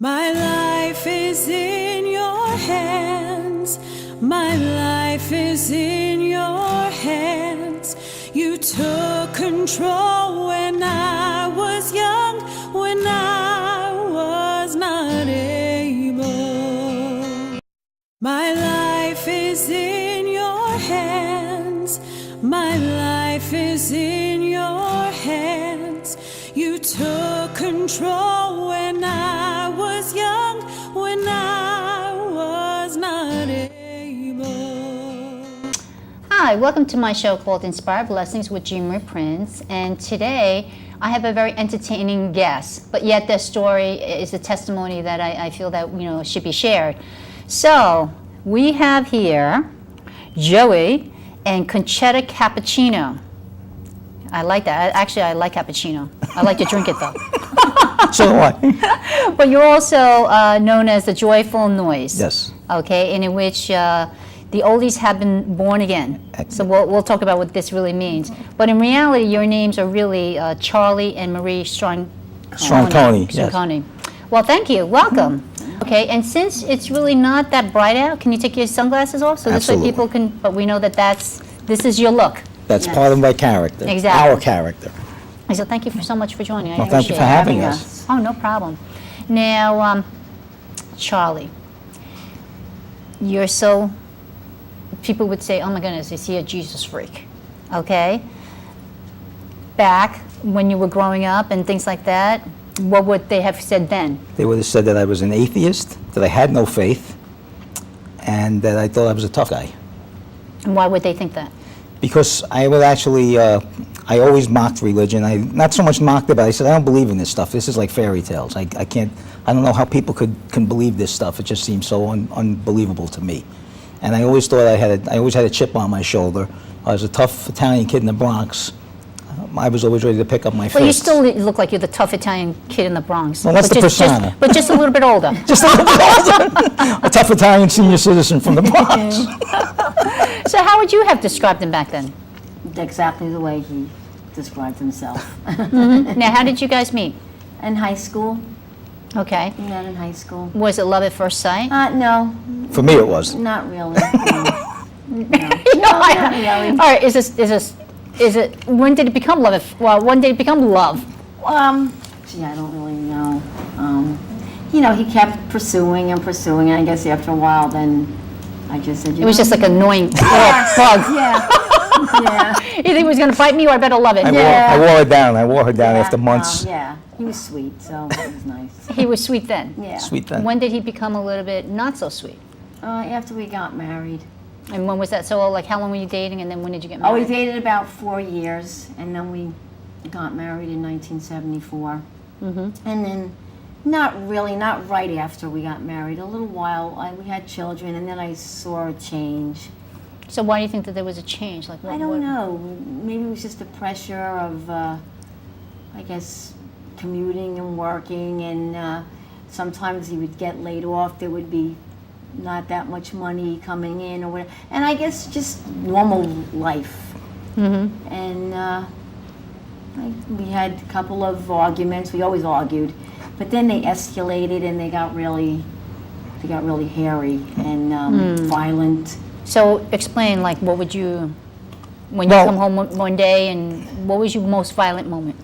My life is in your hands. My life is in your hands. You took control when I was young, when I was not able. My life is in your hands. My life is in your hands. You took control when I was young, when I was not able. Hi, welcome to my show called Inspired Blessings with Jean-Marie Prince. And today I have a very entertaining guest, but yet their story is a testimony that I feel that should be shared. So we have here Joey and Conchetta Cappuccino. I like that. Actually, I like cappuccino. I like to drink it though. So do I. But you're also known as the Joyful Noise. Yes. Okay, and in which the oldies have been born again. So we'll talk about what this really means. But in reality, your names are really Charlie and Marie Stronconi. Yes. Well, thank you. Welcome. Okay, and since it's really not that bright out, can you take your sunglasses off so this way Absolutely. people can? But we know that this is your look. That's part of my character. Exactly. Our character. So thank you so much for joining. Well, thank you for having us. Oh, no problem. Now, Charlie, you're so, people would say, oh my goodness, is he a Jesus freak? Okay? Back when you were growing up and things like that, what would they have said then? They would have said that I was an atheist, that I had no faith, and that I thought I was a tough guy. And why would they think that? Because I would actually, I always mocked religion. I not so much mocked it, but I said, I don't believe in this stuff. This is like fairy tales. I don't know how people can believe this stuff. It just seems so unbelievable to me. And I always thought I always had a chip on my shoulder. I was a tough Italian kid in the Bronx. I was always ready to pick up my fists. Well, you still look like you're the tough Italian kid in the Bronx. Well, that's the persona. But just a little bit older. Just a little bit older. A tough Italian senior citizen from the Bronx. So how would you have described him back then? Exactly the way he described himself. Now, how did you guys meet? In high school. Okay. We met in high school. Was it love at first sight? No. For me, it was. Not really. No. Not really. All right. Is it? When did it become love? When did it become love? Gee, I don't really know. He kept pursuing and pursuing, and I guess after a while, then I just said, It was just like an annoying little bug. Yeah. Yeah. You think he was going to fight me, or I better love it? I wore her down. I wore her down after months. Yeah. He was sweet, so it was nice. He was sweet then. Yeah. Sweet then. When did he become a little bit not so sweet? After we got married. And when was that? So, like, how long were you dating, and then when did you get Oh, we married? dated about 4 years, and then we got married in 1974. Mm-hmm. And then, not right after we got married. A little while, we had children, and then I saw a change. So why do you think that there was a change? Like, I don't know. Maybe it was just the pressure of, I guess, commuting and working, and sometimes he would get laid off. There would be not that much money coming in or whatever. And I guess just normal life. Mm-hmm. And we had a couple of arguments. We always argued, but then they escalated and they got really hairy and violent. So explain, like, what would you, when you come home one day, and what was your most violent moment?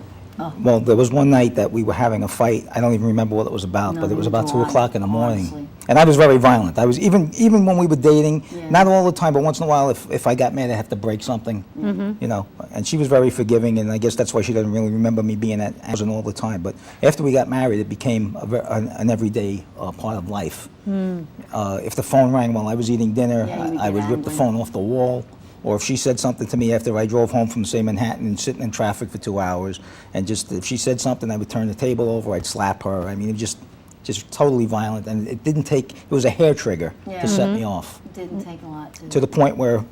Well, there was one night that we were having a fight. I don't even remember what it was about, but it was about 2 o'clock in the morning. Honestly. And I was very violent. I was even when we were dating, not all the time, but once in a while, if I got mad, I'd have to break something, And she was very forgiving, and I guess that's why she doesn't really remember me being at Amazon all the time. But after we got married, it became an everyday part of life. If the phone rang while I was eating dinner, I would rip the phone off the wall. Or if she said something to me after I drove home from, say, Manhattan and sitting in traffic for 2 hours, and just if she said something, I would turn the table over, I'd slap her. I mean, it was just totally violent, and it was a hair trigger to set me off. It didn't take a lot To the point where,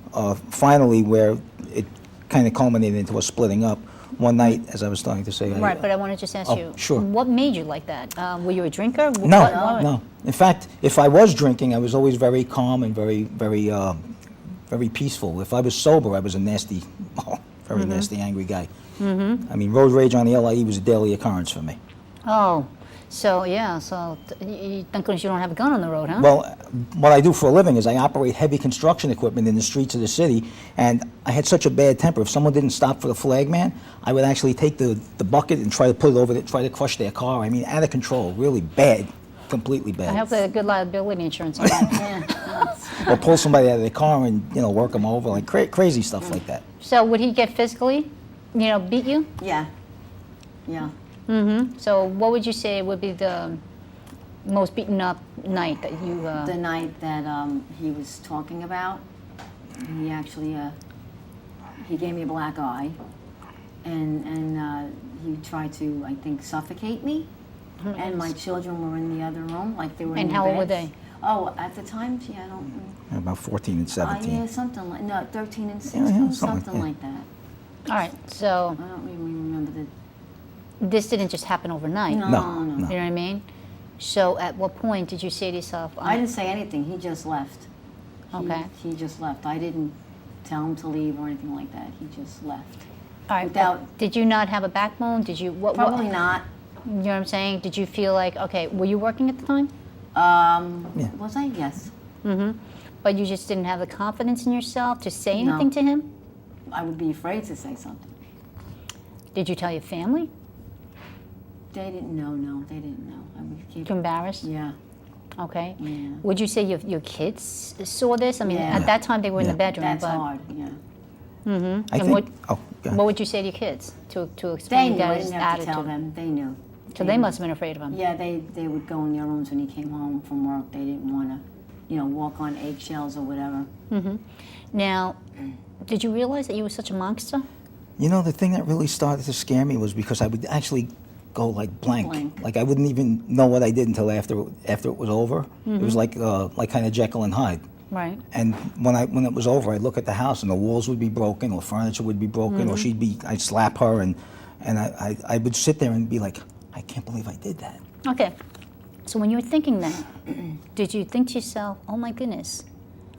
finally, where it kind of culminated into a splitting up. One night, as I was starting to say. Right, but I want to just ask you, sure. What made you like that? Were you a drinker? No. In fact, if I was drinking, I was always very calm and very peaceful. If I was sober, I was a nasty, very nasty, angry guy. I mean, road rage on the LIE was a daily occurrence for me. Oh, So yeah, so thank goodness you don't have a gun on the road, huh? Well, what I do for a living is I operate heavy construction equipment in the streets of the city, and I had such a bad temper. If someone didn't stop for the flag man, I would actually take the bucket and try to put it over, try to crush their car. I mean, out of control, really bad, completely bad. I hope they have good liability insurance on that. Yeah. Or pull somebody out of their car and work them over, like crazy stuff like that. So would he get physically, beat you? Yeah. Yeah. So what would you say would be the most beaten up night that you? The night that he was talking about, he actually he gave me a black eye, and he tried to, I think, suffocate me. And my children were in the other room, like they were in And the how old were beds. they? Oh, at the time, I don't. About 14 and 17. Yeah, something like 13 and 16, something something like like that. All right. So I don't even remember the. this didn't just happen overnight. No, No, no. You know what I mean? So at what point did you say to yourself? I didn't say anything. He just left. Okay. He just left. I didn't tell him to leave or anything like that. He just left. All right. without- Did you not have a backbone? Did you? What? Probably not. You know what I'm saying? Did you feel like okay? Were you working at the time? Yeah. Was I? Yes. But you just didn't have the confidence in yourself to say No. anything to him? I would be afraid to say something. Did you tell your family? They didn't know. No, they didn't know. I would keep. Too embarrassed? Yeah. Okay. Yeah. Would you say your kids saw this? I mean, Yeah. at that time they were in the Yeah. bedroom. That's but hard. Yeah. I And think. what- Oh, go ahead. What would you say to your kids to They explain knew. I Dad's didn't have to attitude? tell them. They knew. So they must have been afraid of him. Yeah, they would go in their rooms when he came home from work. They didn't want to, walk on eggshells or whatever. Now, did you realize that you were such a monster? The thing that really started to scare me was because I would actually go like blank. Blank. Like I wouldn't even know what I did until after it was over. It was like kind of Jekyll and Hyde. Right. And when it was over, I'd look at the house and the walls would be broken, or furniture would be broken, or I'd slap her, and I would sit there and be like, I can't believe I did that. Okay. So when you were thinking that, did you think to yourself, oh my goodness,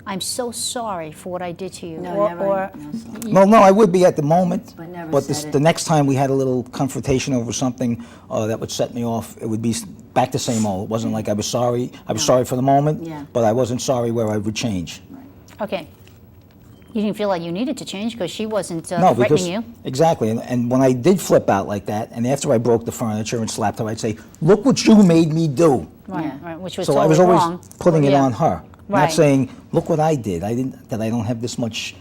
I'm so sorry for what I did to you? No, never. or No, sorry. Well, no, I would be at the moment, But never but said it. the next time we had a little confrontation over something that would set me off, it would be back to same old. It wasn't like I was sorry. I was sorry for the moment, Yeah. but I wasn't sorry where I would change. okay. You didn't feel like you needed to change because she wasn't No, because threatening you. exactly, and when I did flip out like that, and after I broke the furniture and slapped her, I'd say, "Look what you made me do." Right, Yeah. right, which was So totally I was always wrong. putting it Yeah. on her, Right. not saying, "Look what I did. I don't have this much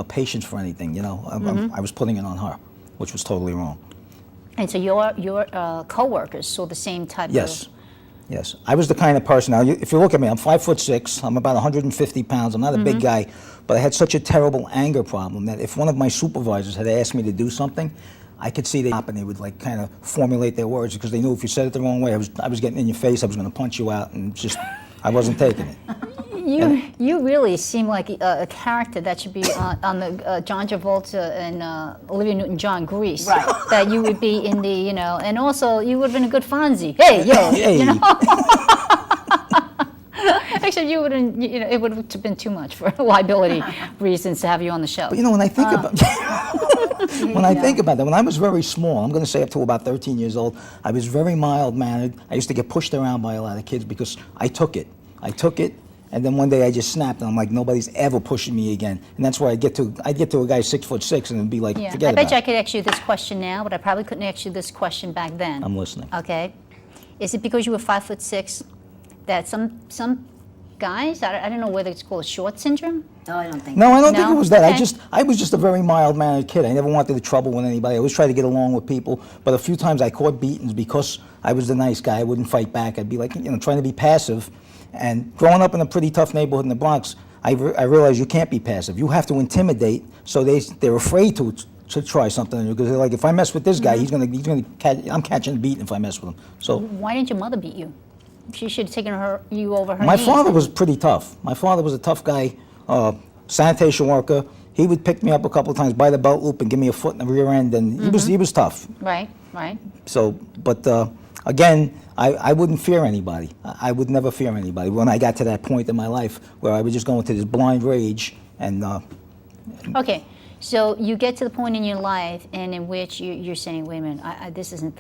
patience for anything." Mm-hmm. I was putting it on her, which was totally wrong. And so your co-workers saw the same type Yes. of... Yes, I was the kind of person. Now, if you look at me, I'm 5'6". I'm about 150 pounds. I'm not a big guy, but I had such a terrible anger problem that if one of my supervisors had asked me to do something, I could see they stop and they would like kind of formulate their words because they knew if you said it the wrong way, I was getting in your face. I was going to punch you out, and just I wasn't taking it. You really seem like a character that should be on the John Travolta and Olivia Newton-John Grease. Right. That you would be in the, and also you would have been a good Fonzie. Hey, yo, Hey. Except you wouldn't, it would have been too much for liability reasons to have you on the show. But when I think about think about that, when I was very small, I'm going to say up to about 13 years old, I was very mild-mannered. I used to get pushed around by a lot of kids because I took it. And then one day I just snapped, and I'm like, nobody's ever pushing me again. And that's where I'd get to a guy 6'6", and it'd be like, Yeah, forget I bet about you I it. could ask you this question now, but I probably couldn't ask you this question back then. I'm listening. Okay, is it because you were 5'6" that some guys, I don't know whether it's called short syndrome? No, I don't think. No, I don't think No? it was that. Okay. I was just a very mild-mannered kid. I never wanted the trouble with anybody. I always tried to get along with people. But a few times I caught beatings because I was the nice guy. I wouldn't fight back. I'd be like, trying to be passive. And growing up in a pretty tough neighborhood in the Bronx, I realized you can't be passive. You have to intimidate. So they're afraid to try something on you because they're like, if I mess with this guy, I'm catching a beating if I mess with him. So Why didn't your mother beat you? She should have taken you over her my knees. father was pretty tough. My father was a tough guy, sanitation worker. He would pick me up a couple of times by the belt loop and give me a foot in the rear end, and he was tough. Right. So, but again, I wouldn't fear anybody. I would never fear anybody. When I got to that point in my life where I would just go into this blind rage, and Okay, so you get to the point in your life and in which you're saying, wait a minute, this isn't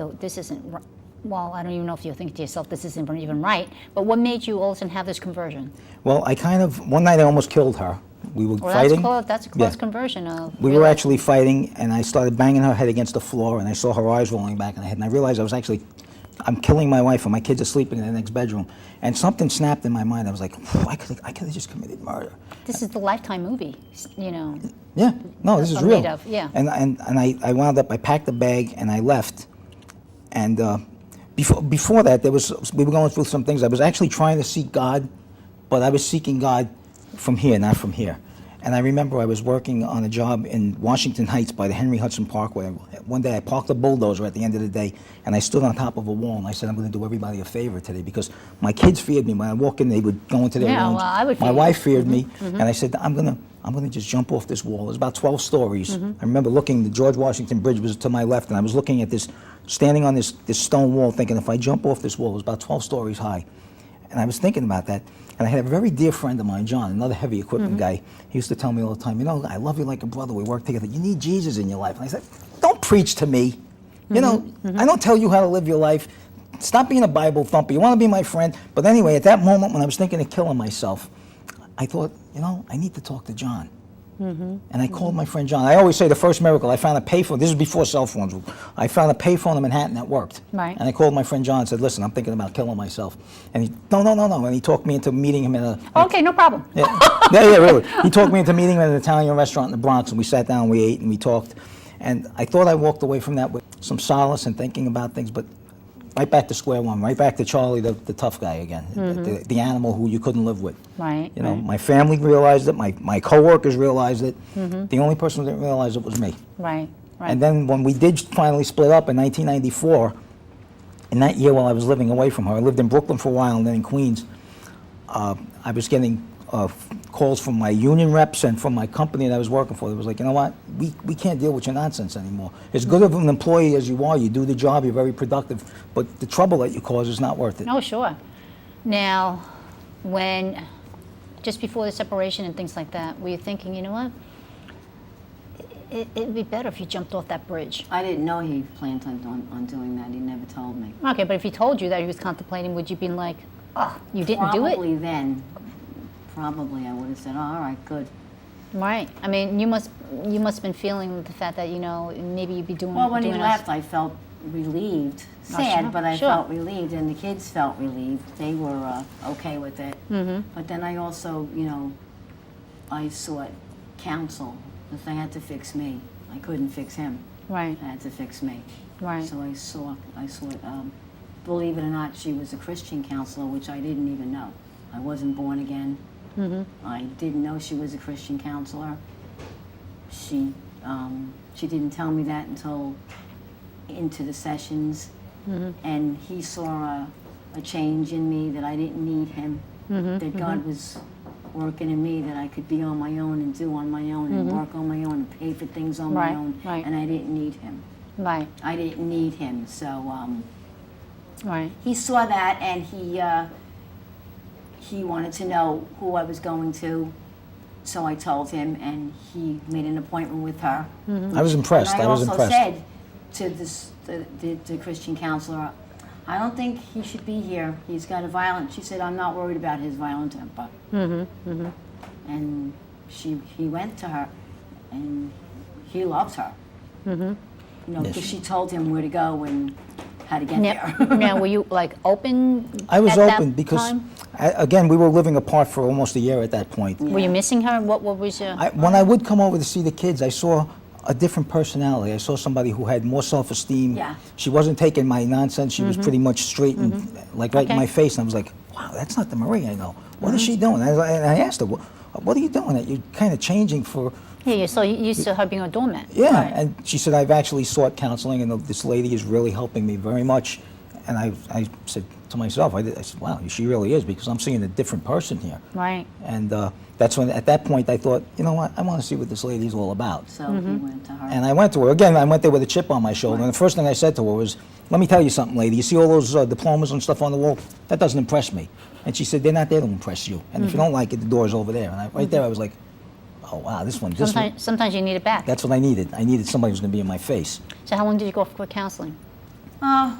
well, I don't even know if you're thinking to yourself, this isn't even right, but what made you all of a sudden have this conversion? Well, one night I almost killed her. We were Well, fighting. that's a close Yeah. conversion of We were realizing- actually fighting, and I started banging her head against the floor, and I saw her eyes rolling back in her head, and I realized I'm killing my wife, and my kids are sleeping in the next bedroom. And something snapped in my mind. I was like, I could have just committed murder. This is the Lifetime movie, you know. Yeah, no, this is Made real. of, yeah. And I wound up, I packed a bag, and I left. And before that, we were going through some things. I was actually trying to seek God, but I was seeking God from here, not from here. And I remember I was working on a job in Washington Heights by the Henry Hudson Parkway. One day I parked a bulldozer at the end of the day, and I stood on top of a wall, and I said, I'm going to do everybody a favor today, because my kids feared me. When I walk in, they would go into their Yeah, rooms. well, I would My fear you. wife feared me, and I said, I'm gonna just jump off this wall. It was about 12 stories. I remember looking, the George Washington Bridge was to my left, and I was looking at this, standing on this stone wall, thinking if I jump off this wall, it was about 12 stories high. And I was thinking about that. And I had a very dear friend of mine, John, another heavy equipment guy. He used to tell me all the time, I love you like a brother. We work together. You need Jesus in your life. And I said, don't preach to me. I don't tell you how to live your life. Stop being a Bible thumper. You want to be my friend. But anyway, at that moment when I was thinking of killing myself, I thought, I need to talk to John. And I called my friend John. I always say the first miracle, I found a payphone. This is before cell phones. I found a payphone in Manhattan that worked. Right. And I called my friend John and said, listen, I'm thinking about killing myself. And he, no. And he talked me into meeting him in a... Okay, no problem. Yeah, really. He talked me into meeting him at an Italian restaurant in the Bronx, and we sat down, we ate, and we talked. And I thought I walked away from that with some solace and thinking about things, but right back to square one, right back to Charlie, the tough guy again, the animal who you couldn't live with. Right. My family realized it, my coworkers realized it. The only person who didn't realize it was me. Right. And then when we did finally split up in 1994, in that year while I was living away from her, I lived in Brooklyn for a while and then in Queens, I was getting calls from my union reps and from my company that I was working for. It was like, you know what, we can't deal with your nonsense anymore. As good of an employee as you are, you do the job, you're very productive, but the trouble that you cause is not worth it. Oh, sure. Now, just before the separation and things like that, were you thinking, you know what, it'd be better if you jumped off that bridge? I didn't know he planned on doing that. He never told me. Okay, but if he told you that he was contemplating, would you be like, oh, you didn't do it? Probably then. Probably I would have said, oh, all right, good. Right. I mean, you must have been feeling the fact that, maybe you'd be doing. Well, when he doing left, I felt relieved. Oh, Sad, sure, but I sure. felt relieved, and the kids felt relieved. They were okay with it. But then I also, I sought counsel because they had to fix me. I couldn't fix him. Right. I had to fix me. Right. So I sought. Believe it or not, she was a Christian counselor, which I didn't even know. I wasn't born again. I didn't know she was a Christian counselor. She didn't tell me that until into the sessions, and he saw a change in me that I didn't need him. That God was working in me, that I could be on my own and do on my own and work on my own and pay for things on my own, right. and I didn't need him. Right. I didn't need him. So Right. he saw that, and he wanted to know who I was going to, so I told him, and he made an appointment with her. I was impressed. And I was also impressed. said to the Christian counselor, I don't think he should be here. He's got a violent. She said, I'm not worried about his violent temper. And he went to her, and he loved her. Because she told him where to go and how to get there. Now, were you open? I was at open that because, time? again, we were living apart for almost a year at that point. Were you missing her? What was your? When I would come over to see the kids, I saw a different personality. I saw somebody who had more self-esteem. Yeah. She wasn't taking my nonsense. She was pretty much straight and right in Okay. my face. And I was like, wow, that's not the Marie I know. What is she doing? And I asked her, what are you doing? That you're kind of changing for... Yeah, you're so used to her being a doormat. Yeah, Right. and she said, I've actually sought counseling, and this lady is really helping me very much. And I said to myself, I said, wow, she really is, because I'm seeing a different person here. Right. And that's when, at that point, I thought, you know what, I want to see what this lady's all about. So he went to her. And I went to her. Again, I went there with a chip on my shoulder. And the first thing I said to her was, let me tell you something, lady. You see all those diplomas and stuff on the wall? That doesn't impress me. And she said, they're not there to impress you. And if you don't like it, the door's over there. And right there, I was like, oh, wow, this one. Sometimes you need it back. That's what I needed. I needed somebody who's going to be in my face. So how long did you go for counseling? Probably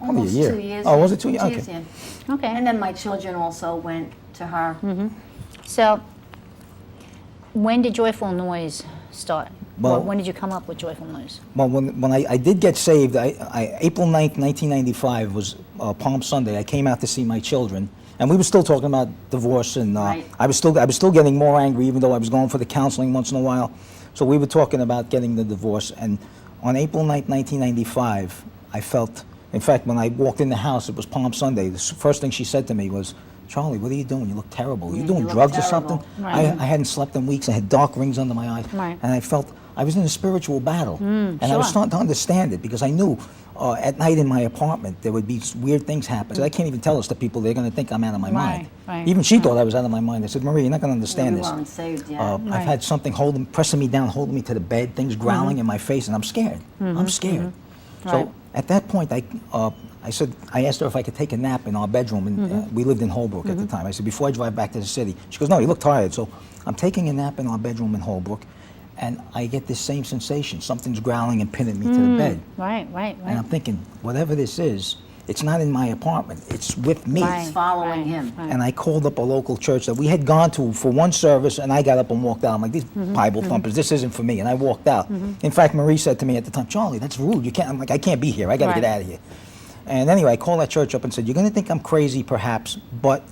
a Almost year. 2 years. Oh, was it 2 years? 2 Okay. years, yeah. Okay. And then my children also went to her. So, when did Joyful Noise start? Well- Or when did you come up with Joyful Noise? Well, when I did get saved, April 9th, 1995 was Palm Sunday. I came out to see my children, and we were still talking about divorce, and Right. I was still getting more angry, even though I was going for the counseling once in a while. So we were talking about getting the divorce, and on April 9th, 1995, I felt, in fact, when I walked in the house, it was Palm Sunday, the first thing she said to me was, "Charlie, what are you doing? You look terrible. You Yeah, doing you look drugs or terrible." something?" Right. I hadn't slept in weeks. I had dark rings under my eyes, Right. and I felt I was in a spiritual battle, and I was sure. starting to understand it because I knew at night in my apartment there would be weird things happen. So I can't even tell this to people; they're going to think I'm out of my mind. Right, Even she thought I was out of my mind. I said, "Marie, you're not going to We understand this. weren't saved yet. I've Right. had something pressing me down, holding me to the bed, things growling in my face, and I'm scared. I'm scared." Right. So at that point, I said, I asked her if I could take a nap in our bedroom, and we lived in Holbrook at the time. I said, "Before I drive back to the city." She goes, "No, you look tired." So I'm taking a nap in our bedroom in Holbrook, and I get this same sensation. Something's growling and pinning me to the bed. Right, right, And I'm right. thinking, whatever this is, it's not in my apartment. It's with me. Right, It's following right, him. right. And I called up a local church that we had gone to for one service, and I got up and walked out. I'm like, "These Bible thumpers, this isn't for me." And I walked out. In fact, Marie said to me at the time, "Charlie, that's rude. You can't." I'm like, "I can't be here. I got to Right. get out of here." And anyway, I called that church up and said, "You're going to think I'm crazy, perhaps, but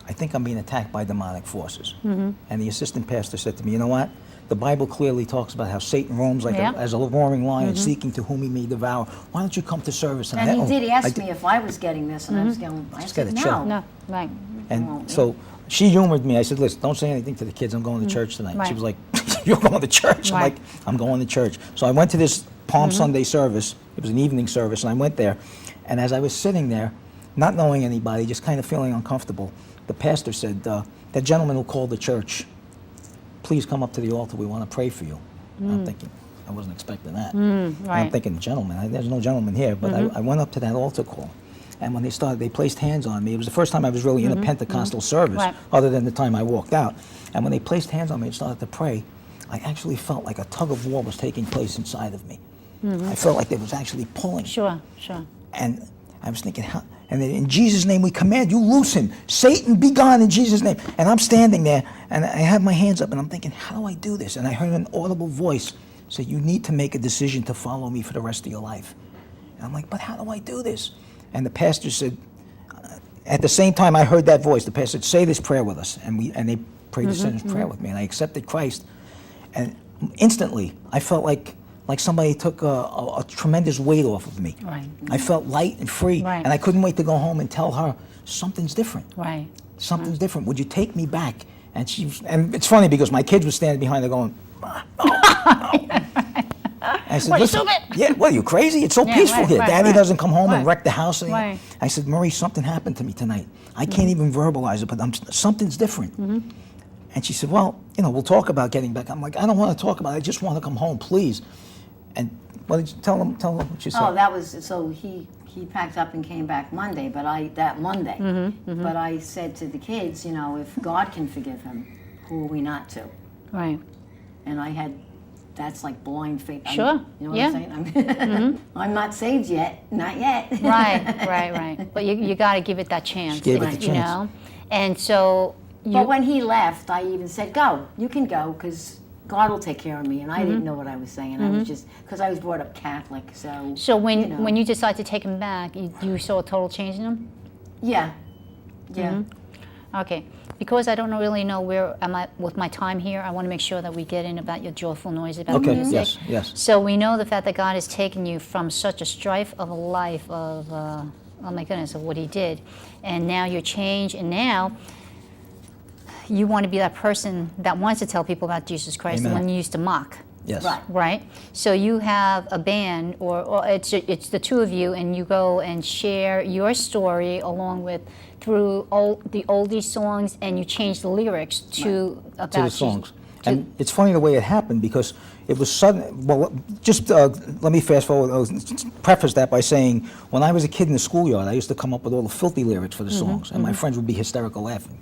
I think I'm being attacked by demonic forces." And the assistant pastor said to me, "You know what? The Bible clearly talks about how Satan roams like Yeah. as a roaring lion, seeking to whom he may devour. Why don't you come to service?" And he did. He asked did. me if I was getting this, and I was going, I Just said, gotta chill. no. No, right. And so she humored me. I said, "Listen, don't say anything to the kids. I'm going to church tonight." Right. She was like, "You're going to church?" I'm Right. like, "I'm going to church." So I went to this Palm Sunday service. It was an evening service, and I went there. And as I was sitting there, not knowing anybody, just kind of feeling uncomfortable, the pastor said, "That gentleman who called the church, please come up to the altar. We want to pray for you." And I'm thinking, I wasn't expecting that. And I'm right. thinking, "Gentleman, there's no gentleman here." But I went up to that altar call. And when they placed hands on me. It was the first time I was really in a Pentecostal service, Right. other than the time I walked out. And when they placed hands on me and started to pray, I actually felt like a tug of war was taking place inside of me. I felt like there was actually pulling. Sure, sure. And I was thinking, how? And then, "In Jesus' name we command you, loose him. Satan, be gone in Jesus' name." And I'm standing there, and I have my hands up, and I'm thinking, how do I do this? And I heard an audible voice say, "You need to make a decision to follow me for the rest of your life." And I'm like, "But how do I do this?" And the pastor said, at the same time I heard that voice, the pastor said, "Say this prayer with us." And they prayed the sinner's prayer with me, and I accepted Christ. And instantly, I felt like somebody took a tremendous weight off of me. Right. I felt light and free, Right. and I couldn't wait to go home and tell her, "Something's different. Right. Something's different. Would you take me back?" And it's funny because my kids were standing behind her going, "No." I said, What, you "Listen, stupid?" yeah, what, are you crazy? It's so Yeah, peaceful right, here. right, Daddy right. doesn't come home and Right. wreck the house." Right. I said, "Marie, something happened to me tonight. I can't even verbalize it, but something's different." And she said, "Well, we'll talk about getting back." I'm like, "I don't want to talk about it. I just want to come home, please." And what did you tell them what you said? Oh, that was, so he packed up and came back Monday, but that Monday. But I said to the kids, if God can forgive him, who are we not to? Right. And that's like blind faith. Sure. You know what Yeah. I'm saying? I'm not saved yet. Not yet. Right. But you got to give it that chance. Gave it the you chance. know? And so But when he left, I even said, "Go. You can go, because God will take care of me." And I didn't know what I was saying. I was just, because I was brought up Catholic, so. So when you decide to take him back, you saw a total change in him? Yeah. Yeah. Okay. Because I don't really know where I'm at with my time here, I want to make sure that we get in about your joyful noise about Okay, music. yes. So we know the fact that God has taken you from such a strife of a life of, oh my goodness, of what he did. And now you're changed, and now you want to be that person that wants to tell people about Jesus Christ, the Amen. one you used to mock. Yes. Right. Right? So you have a band, or it's the two of you, and you go and share your story along with through the oldie songs, and you change the lyrics to about To the songs. And it's funny the way it happened because it was sudden. Well, just let me fast forward. Preface that by saying, when I was a kid in the schoolyard, I used to come up with all the filthy lyrics for the songs, and my friends would be hysterical laughing.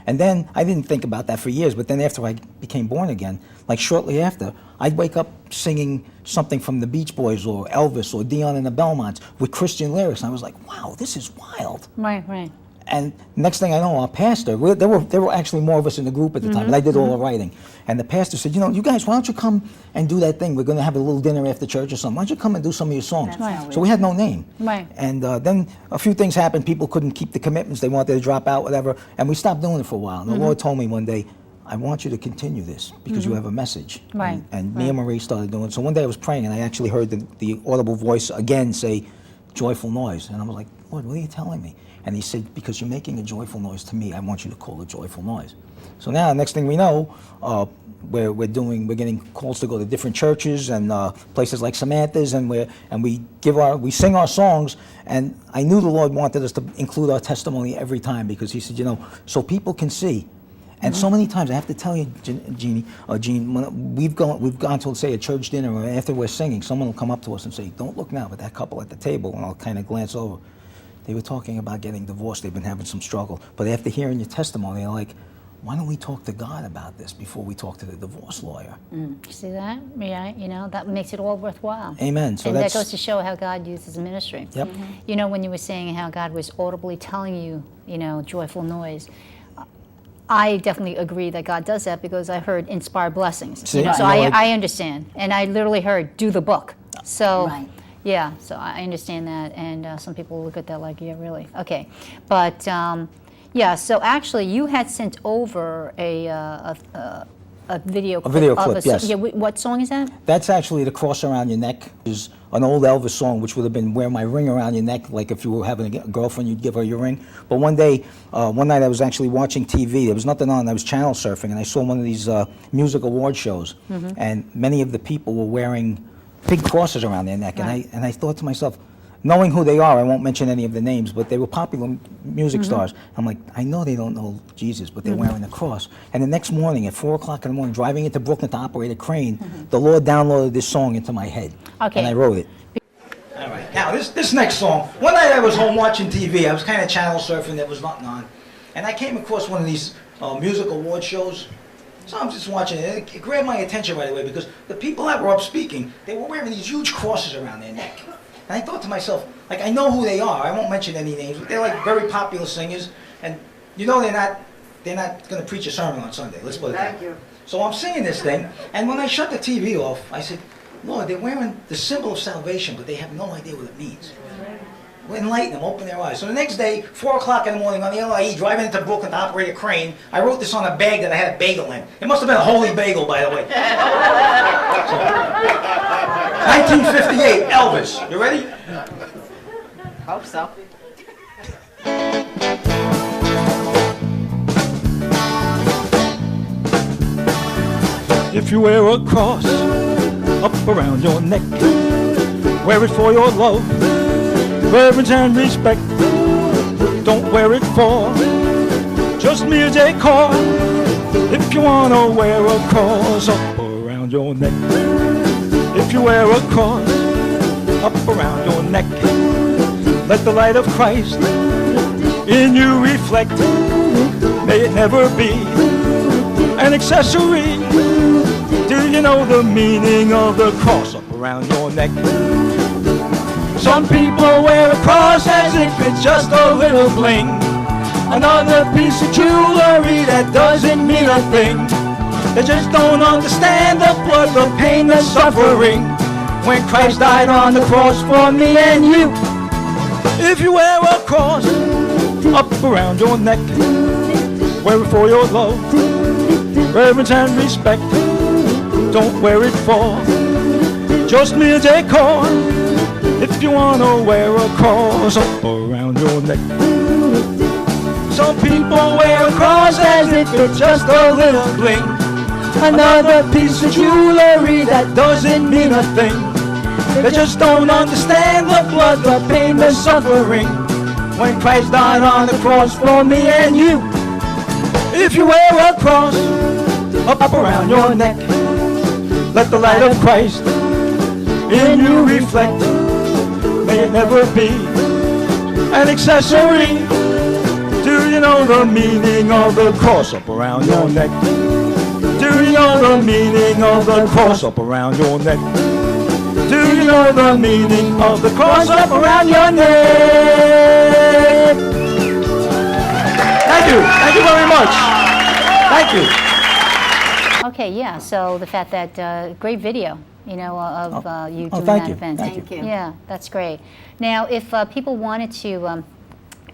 And then I didn't think about that for years. But then after I became born again, like shortly after, I'd wake up singing something from the Beach Boys or Elvis or Dion and the Belmonts with Christian lyrics, and I was like, wow, this is wild. Right. And next thing I know, our pastor, there were actually more of us in the group at the time, but I did all the writing. And the pastor said, you guys, why don't you come and do that thing? We're going to have a little dinner after church or something. Why don't you come and do some of your songs? So we had no name. Right. And then a few things happened. People couldn't keep the commitments. They wanted to drop out, whatever. And we stopped doing it for a while. And the Lord told me one day, I want you to continue this because you have a message. Right. And me and Marie started doing it. So one day I was praying, and I actually heard the audible voice again say, joyful noise. And I was like, Lord, what are you telling me? And he said, because you're making a joyful noise to me, I want you to call it joyful noise. So now, next thing we know, we're getting calls to go to different churches and places like Samantha's, and we sing our songs. And I knew the Lord wanted us to include our testimony every time, because he said, so people can see. And so many times, I have to tell you, Gene, when we've gone to, say, a church dinner, or after we're singing, someone will come up to us and say, don't look now, but that couple at the table, and I'll kind of glance over. They were talking about getting divorced. They've been having some struggle. But after hearing your testimony, they're like, why don't we talk to God about this before we talk to the divorce lawyer? See that? Yeah, that makes it all worthwhile. Amen. So and that goes to show how God uses ministry. Yep. When you were saying how God was audibly telling you, joyful noise, I definitely agree that God does that, because I heard inspired blessings. See, so I understand. And I literally heard, do the book. So. Right. Yeah, so I understand that, and some people look at that like, yeah, really, okay. But so actually, you had sent over a video clip. A video clip, yes. Yeah, what song is that? That's actually The Cross Around Your Neck. Is an old Elvis song, which would have been Wear My Ring Around Your Neck, like if you were having a girlfriend, you'd give her your ring. But one night I was actually watching TV. There was nothing on. I was channel surfing, and I saw one of these music award shows, and many of the people were wearing big crosses around their neck, Right. and I thought to myself, knowing who they are, I won't mention any of the names, but they were popular music stars. I'm like, I know they don't know Jesus, but they're wearing a cross. And the next morning at 4 o'clock in the morning, driving into Brooklyn to operate a crane, the Lord downloaded this song into my head, and I wrote it. All right, now this next song, one night I was home watching TV. I was kind of channel surfing, there was nothing on, and I came across one of these music award shows. So I'm just watching it. It grabbed my attention right away, because the people that were up speaking, they were wearing these huge crosses around their neck. And I thought to myself, like, I know who they are. I won't mention any names, but they're like very popular singers. And they're not going to preach a sermon on Sunday. Let's put it that way. So I'm singing this thing, and when I shut the TV off, I said, Lord, they're wearing the symbol of salvation, but they have no idea what it means. Enlighten them, open their eyes. So the next day, 4 o'clock in the morning on the LIE, driving into Brooklyn to operate a crane, I wrote this on a bag that I had a bagel in. It must have been a holy bagel, by the way. So, 1958, Elvis. You ready? Hope so. If you wear a cross up around your neck, wear it for your love, reverence and respect. Don't wear it for just mere decor. If you want to wear a cross up around your neck, if you wear a cross up around your neck, let the light of Christ in you reflect. May it never be an accessory. Do you know the meaning of the cross up around your neck? Some people wear a cross as if it's just a little bling, another piece of jewelry that doesn't mean a thing. They just don't understand the blood, the pain, the suffering, when Christ died on the cross for me and you. If you wear a cross up around your neck, wear it for your love, reverence and respect. Don't wear it for just mere decor. If you want to wear a cross up around your neck. Some people wear a cross as if it's just a little bling, another piece of jewelry that doesn't mean a thing. They just don't understand the blood, the pain, the suffering, when Christ died on the cross for me and you. If you wear a cross up around your neck. Let the light of Christ in you reflect. May it never be an accessory. Do you know the meaning of the cross up around your neck? Do you know the meaning of the cross up around your neck? Do you know the meaning of the cross up around your neck? Thank you. Thank you very much. Thank you. Okay, yeah, so the fact that, great video, you know, of you doing thank that you. event. Thank you. Yeah, that's great. Now, if people wanted to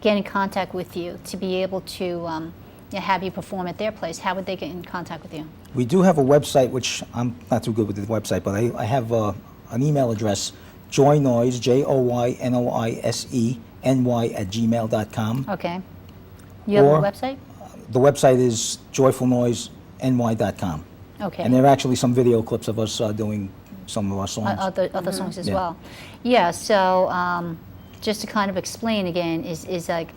get in contact with you to be able to have you perform at their place, how would they get in contact with you? We do have a website, which I'm not too good with the website, but I have an email address, joynoise, JOYNOISENY @gmail.com. Okay. You have Or- a website? The website is joyfulnoiseny.com. Okay. And there are actually some video clips of us doing some of our songs. Other songs as Yeah. well. Yeah, so just to kind of explain again, is like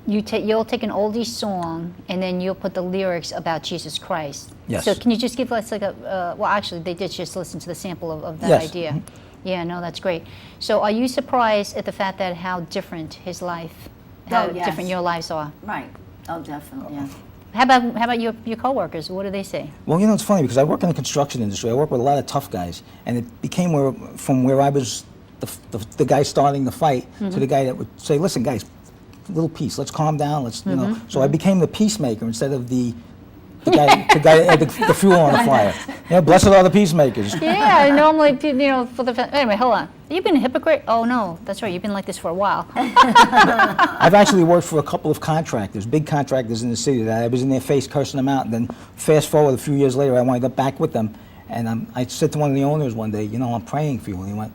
you'll take an oldie song and then you'll put the lyrics about Jesus Christ. Yes. So can you just give us like a, well actually they did just listen to the sample of that Yes. idea. Mhm. Yeah, no, that's great. So are you surprised at the fact that how different his life, how Oh, yes. different your lives are? Right. Oh, definitely, yeah. How about your coworkers? What do they say? Well, you know, it's funny because I work in the construction industry. I work with a lot of tough guys, and it became from where I was the guy starting the fight to the guy that would say, "Listen, guys, little peace. Let's calm down. Let's you know." So I became the peacemaker instead of the guy that had the fuel on the fire. You know, blessed are the peacemakers. Yeah, normally, you know, anyway, hold on. You've been a hypocrite? Oh, no, that's right. You've been like this for a while. I've actually worked for a couple of contractors, big contractors in the city, that I was in their face cursing them out, and then fast forward a few years later, I wound up back with them, and I said to one of the owners one day, you know, I'm praying for you, and he went,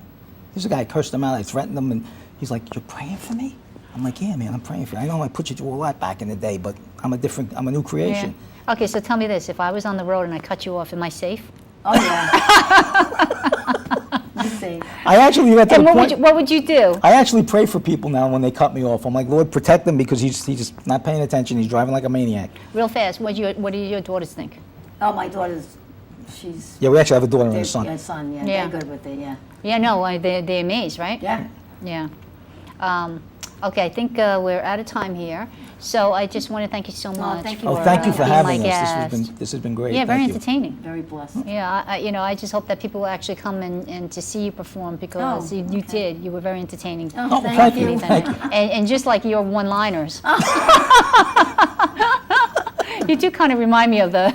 there's a guy, I cursed them out, I threatened them, and he's like, you're praying for me? I'm like, yeah, man, I'm praying for you. I know I put you through a lot back in the day, but I'm a new creation. Yeah. Okay, so tell me this. If I was on the road and I cut you off, am I safe? Oh, yeah. You see. I actually got to And the what point, would you do? I actually pray for people now when they cut me off. I'm like, Lord, protect him because he's just not paying attention, he's driving like a maniac. Real fast, what do your daughters think? Oh, my daughter's, she's, Yeah, we actually have a daughter and a yeah, son. son, yeah. Yeah. They're good with it, yeah. Yeah, no, they're amazed, right? Yeah. Yeah. Okay, I think we're out of time here. So I just want to thank you so much. thank you Oh, for thank you for being having my us. guest. This has been great. Yeah, very Thank you. entertaining. Very blessed. Yeah, I just hope that people will actually come and to see you perform because Oh, you okay. did. You were very entertaining. Oh, thank you. And, Thank you. and just like your one-liners. You do kind of remind me of the,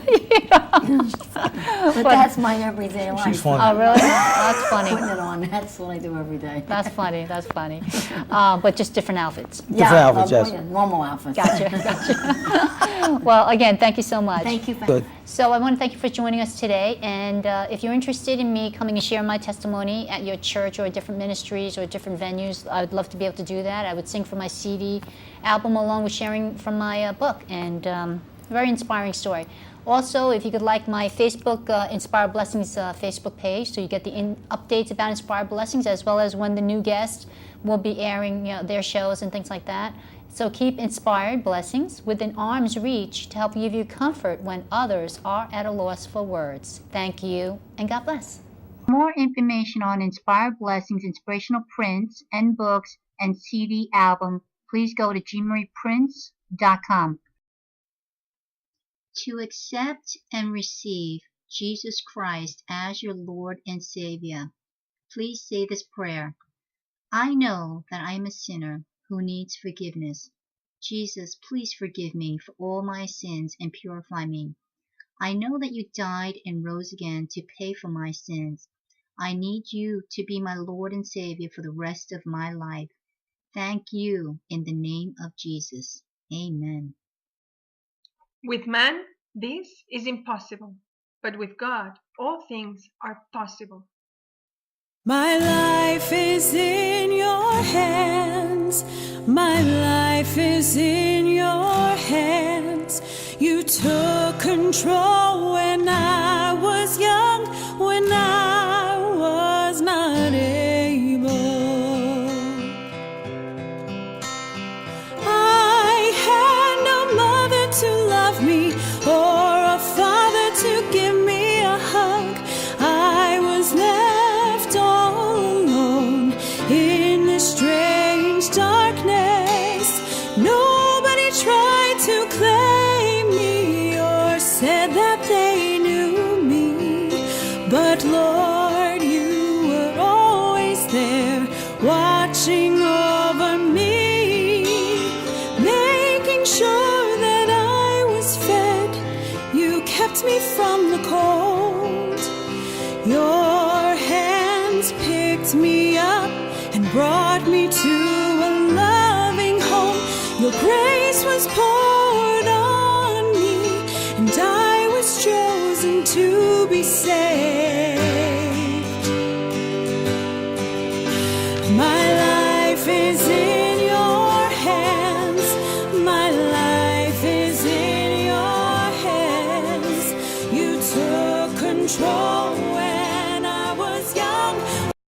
But that's my everyday life. She's funny. oh really? That's funny. Putting it on, that's what I do every day. That's funny, that's funny. But just different outfits. Different outfits, yes. Normal outfits. Gotcha. Well, again, thank you so much. Thank you for Good. So I want to thank you for joining us today. And if you're interested in me coming and sharing my testimony at your church or different ministries or different venues, I would love to be able to do that. I would sing from my CD album along with sharing from my book. And very inspiring story. Also, if you could like my Facebook Inspired Blessings Facebook page, so you get the updates about Inspired Blessings as well as when the new guests will be airing their shows and things like that. So keep Inspired Blessings within arm's reach to help give you comfort when others are at a loss for words. Thank you, and God bless. For more information on Inspired Blessings, inspirational prints and books and CD album, please go to jeanmarieprince.com. To accept and receive Jesus Christ as your Lord and Savior, please say this prayer. I know that I am a sinner who needs forgiveness. Jesus, please forgive me for all my sins and purify me. I know that you died and rose again to pay for my sins. I need you to be my Lord and Savior for the rest of my life. Thank you in the name of Jesus. Amen. With man, this is impossible, but with God, all things are possible. My life is in your hands. My life is in your hands. You took control when I was young, when I was not able. I had no mother to love me. Oh, Nobody tried to claim me or said that they knew me, but Lord, you were always there, watching over me, making sure that I was fed. You kept me from the cold. Your hands picked me up and brought me to a loving home. Your grace was poured on me, and I was chosen to be saved.